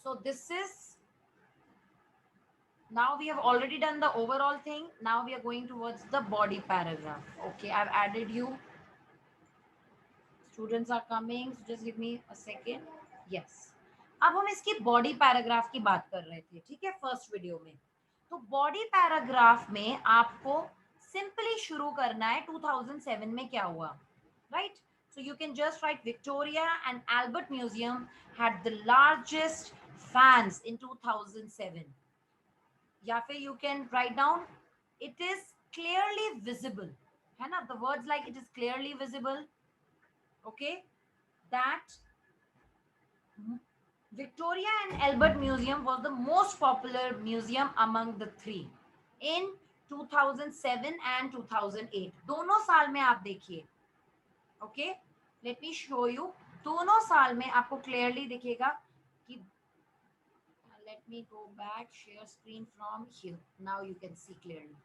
So this is, now we have already done the overall thing. Now we are going towards the body paragraph. Okay, I've added you. Students are coming, so just give me a second. Yes, अब हम इसकी body paragraph की बात कर रहे थे, ठीक है, फर्स्ट वीडियो में. तो बॉडी पैराग्राफ में आपको सिंपली शुरू करना है 2007 में क्या हुआ, right. So you can just write Victoria and Albert Museum had the largest fans in 2007. या फिर you can write down it is clearly visible, है ना, the words like it is clearly visible, okay, that Victoria and Albert Museum was the most popular museum among the three in 2007 and 2008. दोनों साल में आप देखिए, okay, let me show you. दोनों साल में आपको क्लियरली दिखेगा कि, let me go back, share screen from here, now you can see clearly.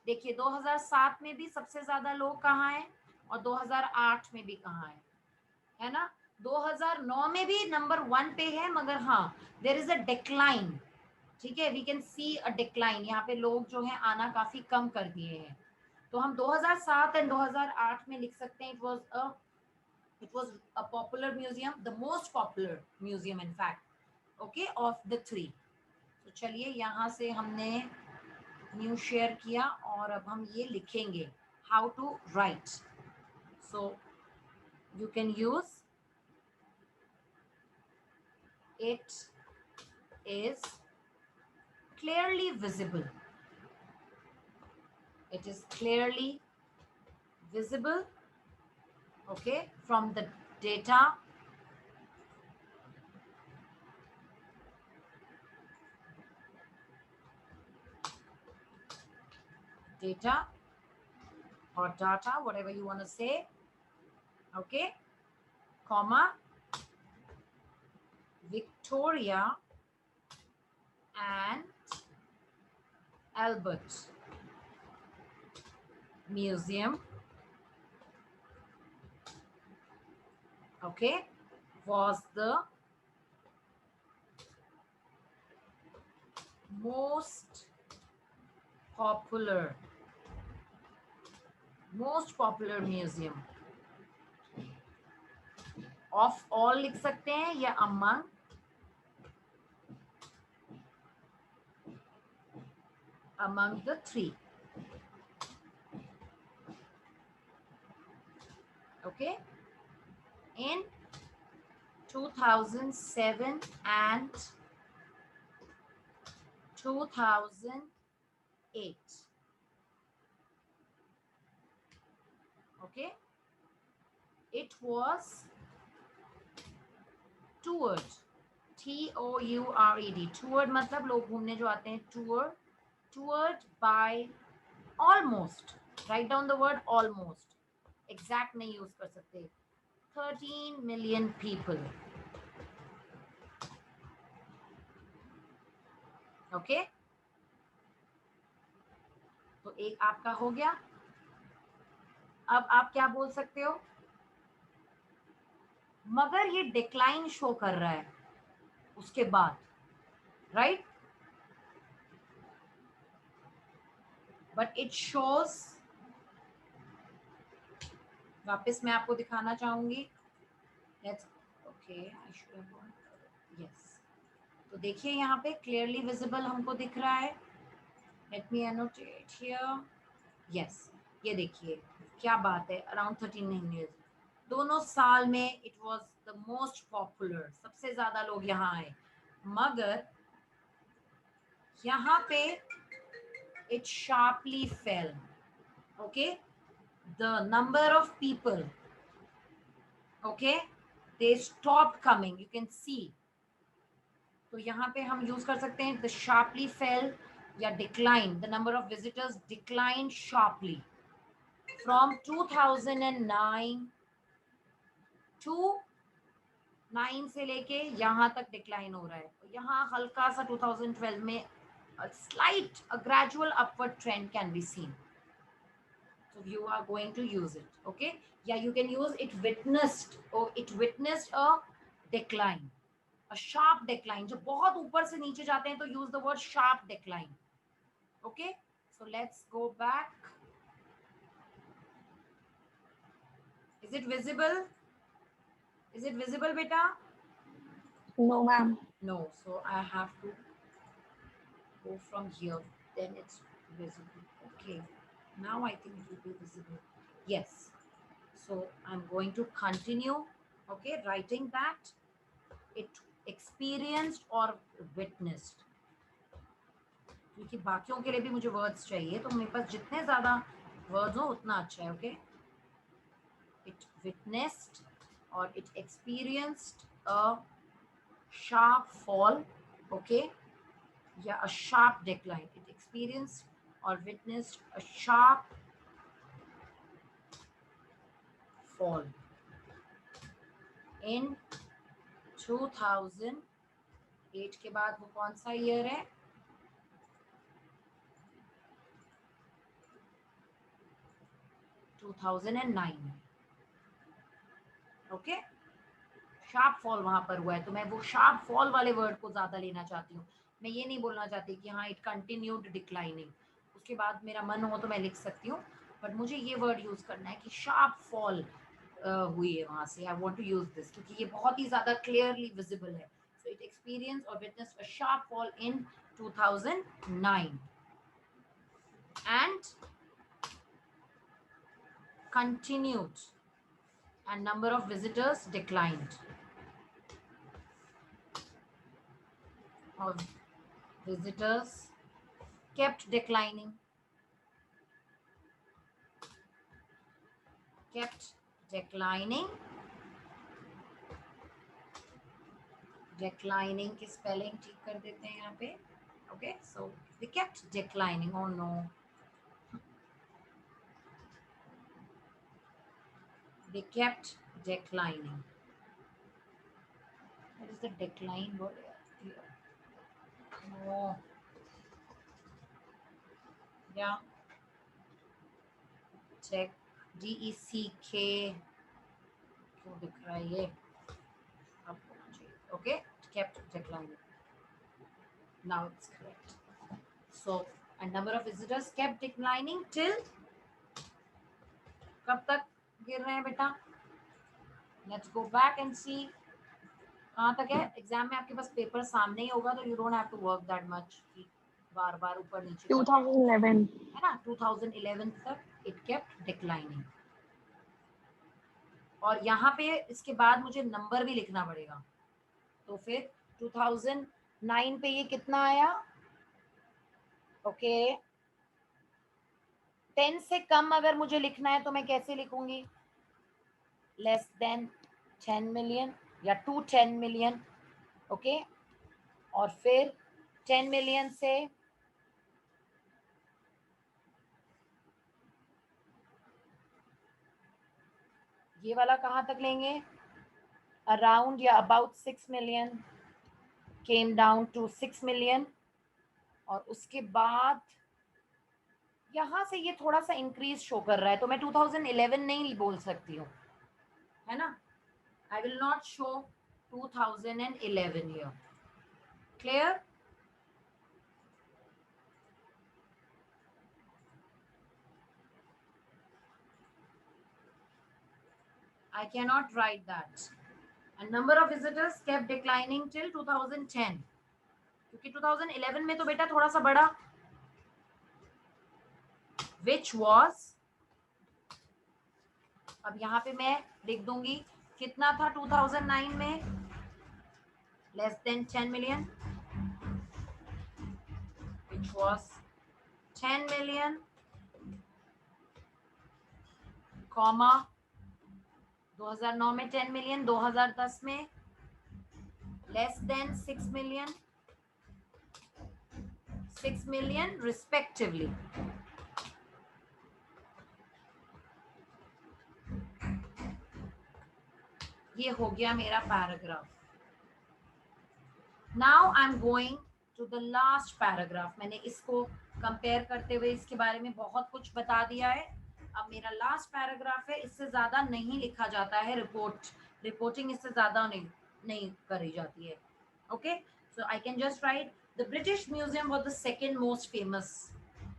देखिए 2007 में भी सबसे ज्यादा लोग कहाँ हैं और 2008 में भी कहाँ है ना. 2009 में भी नंबर 1 पे है, मगर हाँ देर इज अ डिक्लाइन, ठीक है, we can see a decline. यहाँ पे लोग जो है आना काफी कम कर दिए हैं. तो हम 2007 एंड 2008 में लिख सकते हैं it was a popular museum, the most popular museum in fact, okay, of the three. तो चलिए यहाँ से हमने न्यू शेयर किया और अब हम ये लिखेंगे how to write. So you can use it is clearly visible. It is clearly visible, okay, from the data or data, whatever you want to say, okay, comma, Victoria and Albert Museum, okay, was the most popular museum of all लिख सकते हैं या among the three, okay, in 2007 and 2008, okay. It was toured, TOURED, toured मतलब लोग घूमने जो आते हैं, toured by almost, write down the word almost, exact नहीं यूज कर सकते, 13 million people, okay. तो एक आपका हो गया. अब आप क्या बोल सकते हो, मगर ये डिक्लाइन शो कर रहा है उसके बाद, राइट, बट इट शोज, वापस मैं आपको दिखाना चाहूंगी, let's, okay, I should have gone, yes. तो देखिए यहाँ पे क्लियरली विजिबल हमको दिख रहा है. Let me annotate here, yes, ये देखिए क्या बात है, अराउंड 13 years, दोनों साल में it was the most popular, सबसे ज्यादा लोग यहाँ आए, मगर यहाँ पे it sharply fell, okay, the number of people, okay, they stopped coming, you can see. तो यहाँ पे हम यूज कर सकते हैं the sharply fell या decline, the number of visitors declined sharply from 2009 to 9 से लेके यहाँ तक डिक्लाइन हो रहा है. यहाँ हल्का सा 2012 में a gradual upward trend can be seen. So you are going to use it, okay. Yeah, you can use it witnessed, or it witnessed a decline, a sharp decline, जब बहुत ऊपर से नीचे जाते हैं तो use the word sharp decline. Okay, so let's go back. Is it visible? Is it visible बेटा? No, ma'am. No, so I have to go from here, then it's visible. Okay, now I think it will be visible. Yes, so I'm going to continue. Okay, writing that it experienced or witnessed, क्योंकि बाकियों के लिए भी मुझे words चाहिए, तो मेरे पास जितने ज्यादा वर्ड्स हो उतना अच्छा है. Okay, it witnessed or it experienced a sharp fall. Okay, yeah, a sharp decline. It experienced or witnessed a sharp fall in 2008. के बाद वो कौन सा ईयर है? 2009. ओके, शार्प फॉल वहां पर हुआ है, तो मैं वो शार्प फॉल वाले वर्ड को ज्यादा लेना चाहती हूँ. मैं ये नहीं बोलना चाहती कि हाँ इट कंटिन्यूड डिक्लाइनिंग, उसके बाद मेरा मन हो तो मैं लिख सकती हूँ, बट मुझे ये वर्ड यूज करना है कि शार्प फॉल हुई है वहां से. I want to use this क्योंकि ये बहुत ही ज्यादा क्लियरली विजिबल है. सो इट एक्सपीरियंस और witness a sharp fall in 2009 and continued, and number of visitors declined, or visitors kept declining, kept declining. Declining की spelling ठीक कर देते हैं यहाँ पे. Okay, so they kept declining. Oh no, they kept declining. What is the decline word here? No, yeah, check, DECK क्यों दिख रहा है ये? अब होना चाहिए. Okay, kept declining. Now it's correct. So, and number of visitors kept declining till कब तक गिर रहे हैं बेटा? Let's go back and see. कहाँ तक है? एग्जाम में आपके पास पेपर सामने ही होगा, तो you don't have to work that much कि बार बार ऊपर नीचे करना 2011. है ना. 2011 तक इट केप्ट डिक्लाइनिंग. और यहाँ पे इसके बाद मुझे नंबर भी लिखना पड़ेगा, तो फिर 2009 पे ये कितना आया? ओके, 10 से कम अगर मुझे लिखना है तो मैं कैसे लिखूंगी? लेस देन 10 मिलियन या टू 10 मिलियन. ओके, और फिर 10 मिलियन से ये वाला कहाँ तक लेंगे? अराउंड या about 6 million, came down to 6 million. और उसके बाद यहाँ से ये थोड़ा सा इंक्रीज शो कर रहा है, तो मैं 2011 नहीं बोल सकती हूँ, है ना. I will not show 2011 here. Clear? I cannot write that. And number of visitors kept declining till 2010. क्योंकि 2011 में तो बेटा थोड़ा सा बड़ा, which was, अब यहाँ पे मैं लिख दूंगी कितना था 2009 में? Less than 10 million, which was 10 million, comma 2009 में 10 मिलियन, 2010 में less than 6 million, 6 million respectively. ये हो गया मेरा paragraph. Now I am going to the last paragraph. मैंने इसको कंपेयर करते हुए इसके बारे में बहुत कुछ बता दिया है. अब मेरा लास्ट पैराग्राफ है, इससे ज्यादा नहीं लिखा जाता है. रिपोर्टिंग इससे ज्यादा नहीं करी जाती है. Okay, so I can just write the British Museum was the second most famous,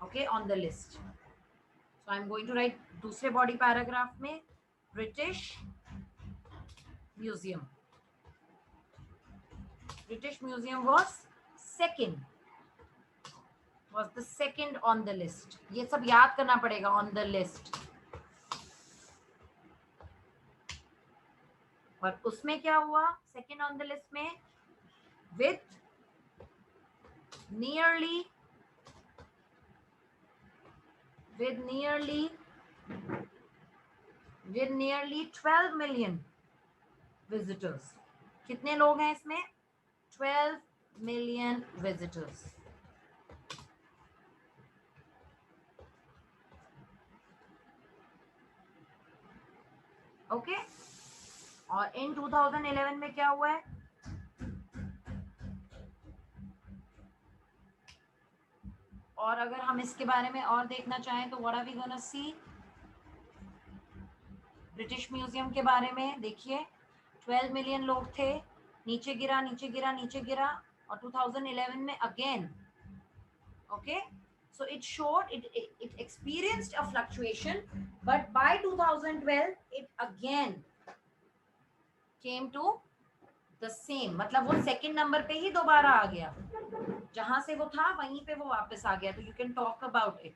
okay, on the list. So I'm going to write दूसरे body paragraph में British Museum. British Museum was the second on the list. ये सब याद करना पड़ेगा, on the list. और उसमें क्या हुआ second on the list में, with nearly 12 million visitors. कितने लोग हैं इसमें? 12 million visitors. ओके, और इन 2011 में क्या हुआ है? और अगर हम इसके बारे में और देखना चाहें तो what are we gonna see? British Museum के बारे में देखिए, 12 मिलियन लोग थे, नीचे गिरा नीचे गिरा नीचे गिरा, और 2011 में again. Okay, so it showed it experienced a fluctuation, but by 2012 it again came to the same. मतलब वो सेकंड नंबर पे ही दोबारा आ गया, जहां से वो था वहीं पे वो वापस आ गया. तो you can talk about it,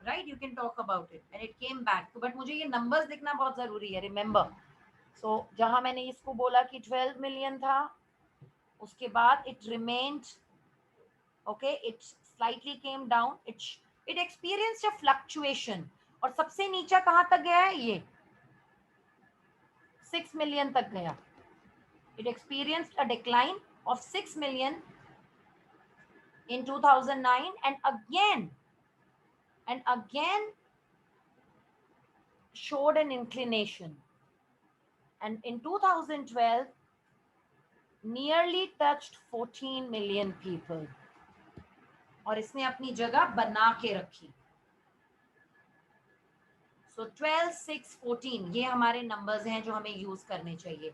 right? You can talk about it and it came back. But मुझे ये नंबर्स लिखना बहुत जरूरी है, रिमेम्बर. सो जहां मैंने इसको बोला कि 12 मिलियन था, उसके बाद it remained, okay, it slightly came down, it experienced a fluctuation. और सबसे नीचा कहां तक गया है? ये 6 मिलियन तक गया. It experienced a decline of 6 million in 2009 and again showed an inclination, and in 2012 nearly touched 14 million people. और इसने अपनी जगह बना के रखी. So 12, 6, 14 ये हमारे नंबर्स हैं जो हमें यूज करने चाहिए.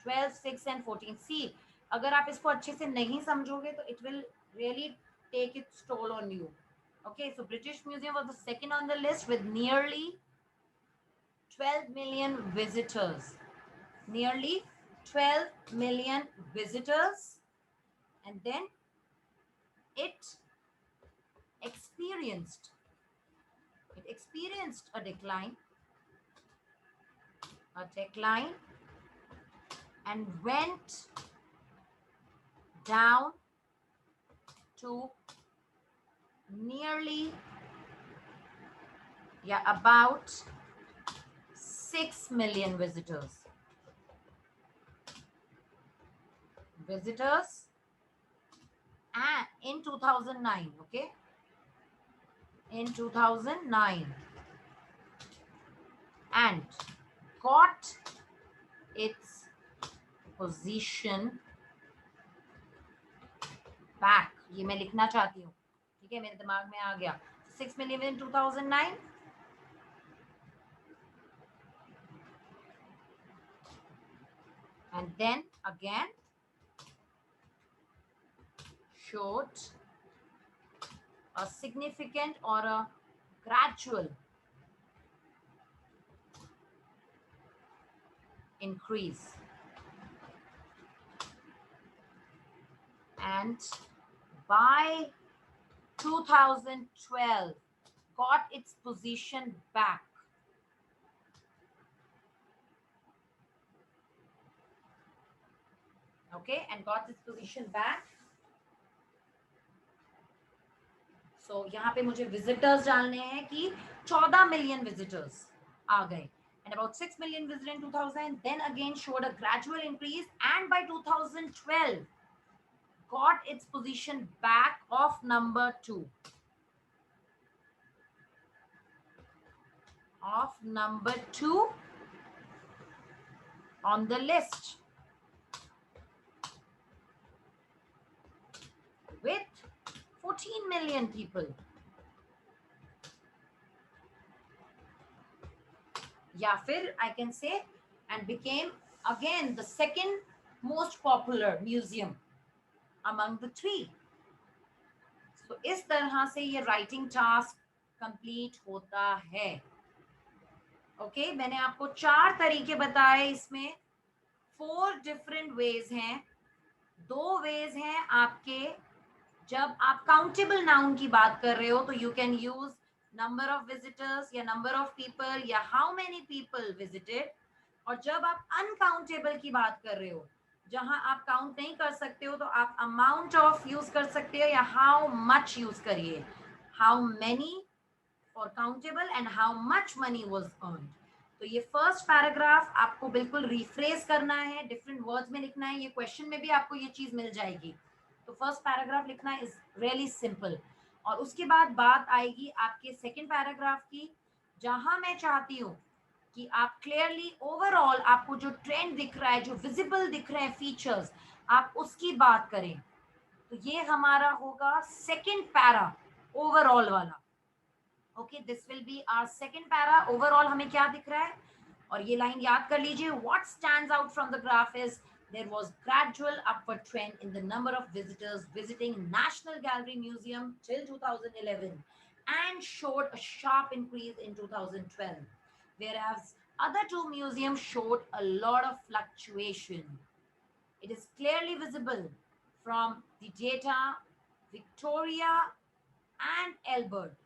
12, 6 and 14. सी, अगर आप इसको अच्छे से नहीं समझोगे तो it will really take its toll on you. Okay, so British Museum was the second on the list with nearly 12 million visitors. Nearly 12 million visitors. And then it experienced a decline and went down to nearly, about 6 million visitors and in 2009. Okay, in 2009, and got its position back. ये मैं लिखना चाहती हूँ, ठीक है, मेरे दिमाग में आ गया. 6 million in 2009, and then again showed a significant or a gradual increase, and by 2012 got its position back. Okay, and got its position back. So यहाँ पे मुझे visitors डालने हैं कि 14 million visitors आ गए, and about 6 million visitors in 2000, then again showed a gradual increase, and by 2012 got its position back of number 2. Of number 2 on the list with 14 million people. या फिर I can say, and became again the second most popular museum among the three. So इस तरह से ये writing task complete होता है. Okay, मैंने आपको 4 तरीके बताए, इसमें 4 different ways हैं. 2 ways हैं आपके जब आप काउंटेबल नाउन की बात कर रहे हो, तो you can use number of visitors या नंबर ऑफ पीपल या हाउ मेनी पीपल विजिटेड. और जब आप अनकाउंटेबल की बात कर रहे हो, जहां आप काउंट नहीं कर सकते हो, तो आप अमाउंट ऑफ यूज कर सकते हो या हाउ मच यूज करिए. How many for countable and how much money was earned. तो ये फर्स्ट पैराग्राफ आपको बिल्कुल रिफ्रेज करना है, डिफरेंट वर्ड्स में लिखना है. ये क्वेश्चन में भी आपको ये चीज मिल जाएगी. तो फर्स्ट पैराग्राफ लिखना इज रियली सिंपल. और उसके बाद बात आएगी आपके सेकंड पैराग्राफ की, जहां मैं चाहती हूँ कि आप क्लियरली ओवरऑल आपको जो ट्रेंड दिख रहा है, जो विजिबल दिख रहे हैं फीचर्स, आप उसकी बात करें. तो ये हमारा होगा सेकंड पैरा ओवरऑल वाला. Okay, this will be our second para. Overall हमें क्या दिख रहा है, और ये लाइन याद कर लीजिए. What stands out from the graph is there was gradual upward trend in the number of visitors visiting National Gallery Museum till 2011 and showed a sharp increase in 2012, whereas other two museums showed a lot of fluctuation. It is clearly visible from the data. Victoria and Albert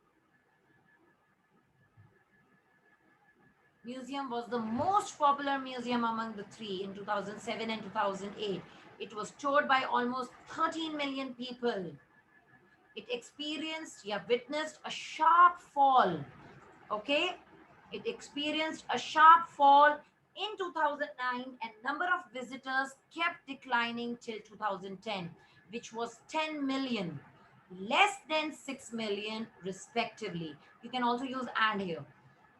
Museum was the most popular museum among the three in 2007 and 2008. It was toured by almost 13 million people. It experienced, witnessed a sharp fall. Okay, it experienced a sharp fall in 2009, and number of visitors kept declining till 2010, which was 10 million, less than 6 million respectively. You can also use and here.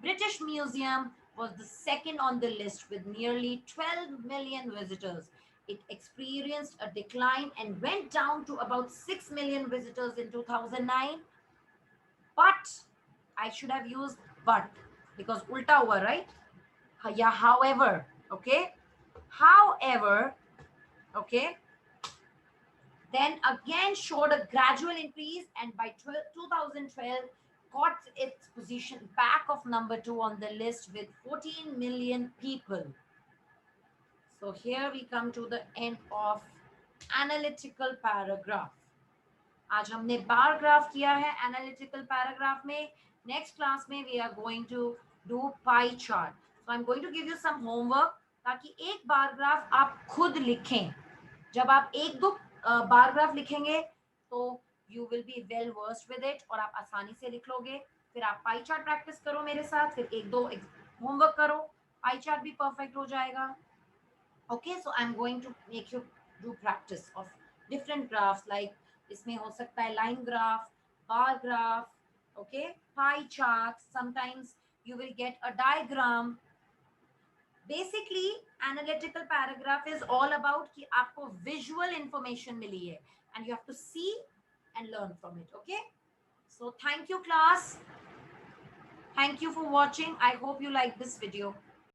British Museum was the second on the list with nearly 12 million visitors. It experienced a decline and went down to about 6 million visitors in 2009. But I should have used but because ulta hua, right? Yeah, however, okay? However, okay? Then again showed a gradual increase, and by 2012 got its position back of number 2 on the list with 14 million people. So here we come to the end of analytical paragraph. आज हमने बार graph किया है analytical paragraph में. Next class में we are going to do pie chart. So I am going to give you some homework, ताकि एक bar graph आप खुद लिखें. जब आप एक दो बार ग्राफ लिखेंगे तो you will be well versed with it, और आप आसानी से लिख लोगे. फिर आप पाई चार्ट प्रैक्टिस करो मेरे साथ, फिर एक दो होमवर्क करो, पाई चार्ट भी परफेक्ट हो जाएगा. Okay, so I am going to make you do practice of different graphs. Like इसमें हो सकता है line graph, bar graph, okay, pie chart. Sometimes you will get a diagram. Basically analytical paragraph is all about कि आपको visual information मिली है and you have to see and learn from it. Okay, so thank you class, thank you for watching. I hope you like this video.